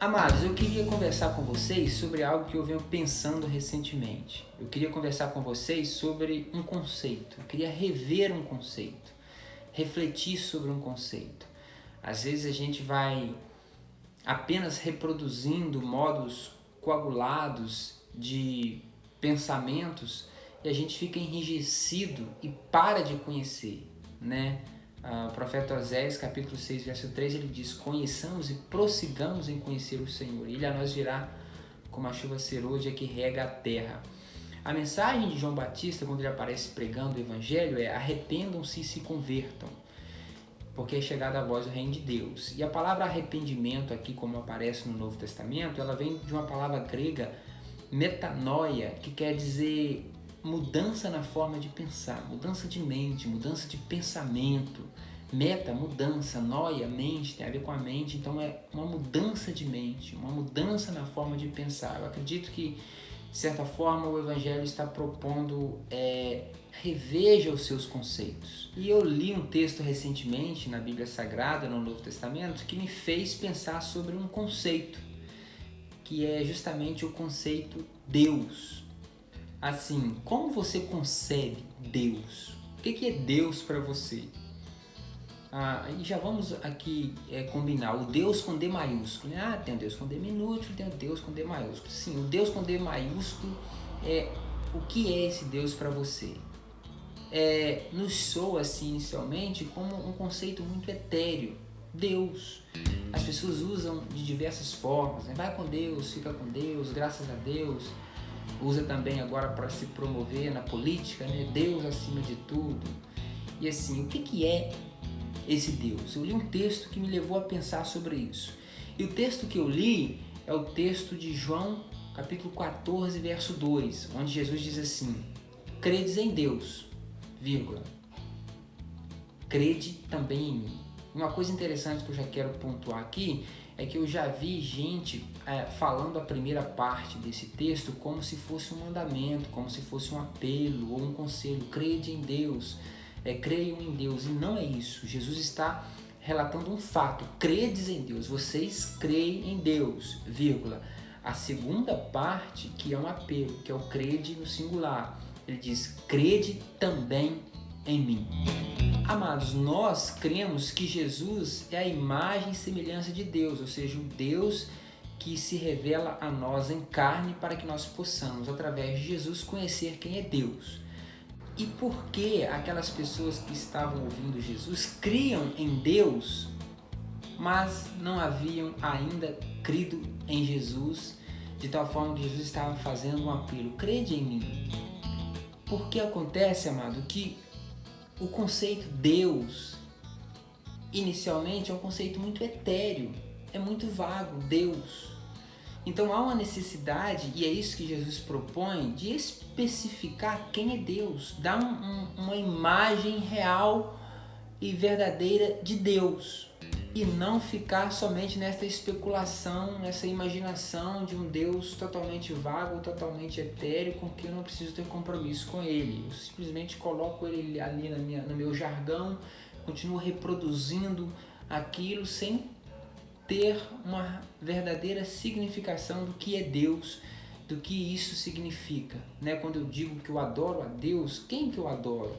Amados, eu queria conversar com vocês sobre algo que eu venho pensando recentemente. Eu queria conversar com vocês sobre um conceito. Eu queria rever um conceito, refletir sobre um conceito. Às vezes a gente vai apenas reproduzindo modos coagulados de pensamentos e a gente fica enrijecido e para de conhecer, né? O profeta Oséias, capítulo 6, verso 3, ele diz: conheçamos e prossigamos em conhecer o Senhor. Ele a nós virá como a chuva serôdia que rega a terra. A mensagem de João Batista, quando ele aparece pregando o evangelho, é: arrependam-se e se convertam, porque é chegada a vós o reino de Deus. E a palavra arrependimento aqui, como aparece no Novo Testamento, ela vem de uma palavra grega, metanoia, que quer dizer mudança na forma de pensar, mudança de mente, mudança de pensamento. Meta, mudança, noia, mente, tem a ver com a mente, então é uma mudança de mente, uma mudança na forma de pensar. Eu acredito que, de certa forma, o Evangelho está propondo reveja os seus conceitos. E eu li um texto recentemente na Bíblia Sagrada, no Novo Testamento, que me fez pensar sobre um conceito, que é justamente o conceito Deus. Assim, como você concebe Deus? O que é Deus para você? E já vamos aqui combinar o Deus com D maiúsculo. Tem o Deus com D minúsculo, tem o Deus com D maiúsculo. Sim, o Deus com D maiúsculo o que é esse Deus para você? Nos soa assim inicialmente como um conceito muito etéreo. Deus. As pessoas usam de diversas formas, né? Vai com Deus, fica com Deus, graças a Deus. Usa também agora para se promover na política, né? Deus acima de tudo. E assim, o que é esse Deus? Eu li um texto que me levou a pensar sobre isso. E o texto que eu li é o texto de João, capítulo 14, verso 2, onde Jesus diz assim: credes em Deus, vírgula, crede também em mim. Uma coisa interessante que eu já quero pontuar aqui é que eu já vi gente falando a primeira parte desse texto como se fosse um mandamento, como se fosse um apelo ou um conselho. Crede em Deus, creiam em Deus. E não é isso. Jesus está relatando um fato. Credes em Deus, vocês creem em Deus, vírgula. A segunda parte, que é um apelo, que é o crede no singular. Ele diz: crede também em mim. Amados, nós cremos que Jesus é a imagem e semelhança de Deus, ou seja, o Deus que se revela a nós em carne para que nós possamos, através de Jesus, conhecer quem é Deus. E por que aquelas pessoas que estavam ouvindo Jesus criam em Deus, mas não haviam ainda crido em Jesus, de tal forma que Jesus estava fazendo um apelo: crede em mim? Porque acontece, amado, que o conceito Deus, inicialmente, é um conceito muito etéreo, é muito vago, Deus. Então há uma necessidade, e é isso que Jesus propõe, de especificar quem é Deus, dar uma imagem real e verdadeira de Deus, e não ficar somente nessa especulação, nessa imaginação de um Deus totalmente vago, totalmente etéreo, com quem eu não preciso ter compromisso com ele. Eu simplesmente coloco ele ali no meu jargão, continuo reproduzindo aquilo sem ter uma verdadeira significação do que é Deus, do que isso significa, né? Quando eu digo que eu adoro a Deus, quem que eu adoro?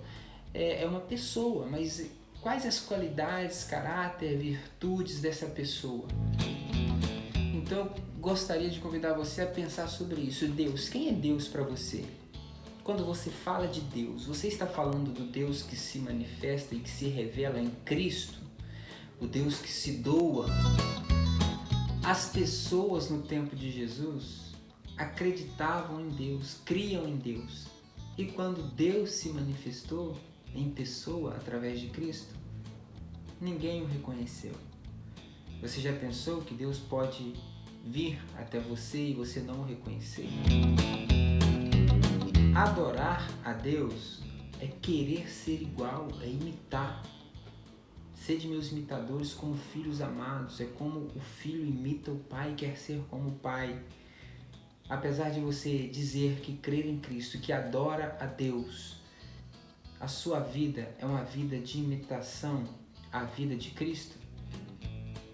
É uma pessoa, mas quais as qualidades, caráter, virtudes dessa pessoa? Então eu gostaria de convidar você a pensar sobre isso. Deus, quem é Deus para você? Quando você fala de Deus, você está falando do Deus que se manifesta e que se revela em Cristo? O Deus que se doa? As pessoas no tempo de Jesus acreditavam em Deus, criam em Deus. E quando Deus se manifestou em pessoa através de Cristo, ninguém o reconheceu. Você já pensou que Deus pode vir até você e você não o reconhecer? Adorar a Deus é querer ser igual, é imitar. Sede meus imitadores como filhos amados, é como o filho imita o pai e quer ser como o pai. Apesar de você dizer que crê em Cristo, que adora a Deus, a sua vida é uma vida de imitação à vida de Cristo?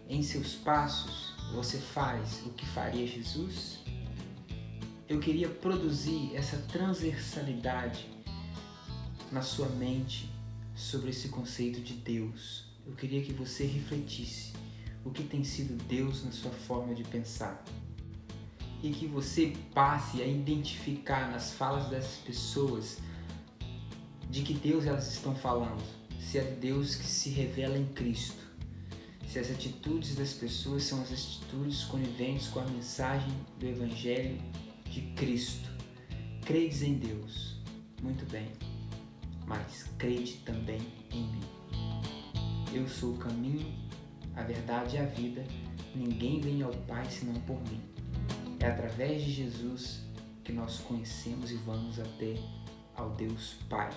Em seus passos, você faz o que faria Jesus? Eu queria produzir essa transversalidade na sua mente sobre esse conceito de Deus. Eu queria que você refletisse o que tem sido Deus na sua forma de pensar. E que você passe a identificar nas falas dessas pessoas de que Deus elas estão falando. Se é Deus que se revela em Cristo. Se as atitudes das pessoas são as atitudes coniventes com a mensagem do Evangelho de Cristo. Credes em Deus, muito bem, mas crede também em mim. Eu sou o caminho, a verdade e a vida. Ninguém vem ao Pai senão por mim. É através de Jesus que nós conhecemos e vamos até ao Deus Pai.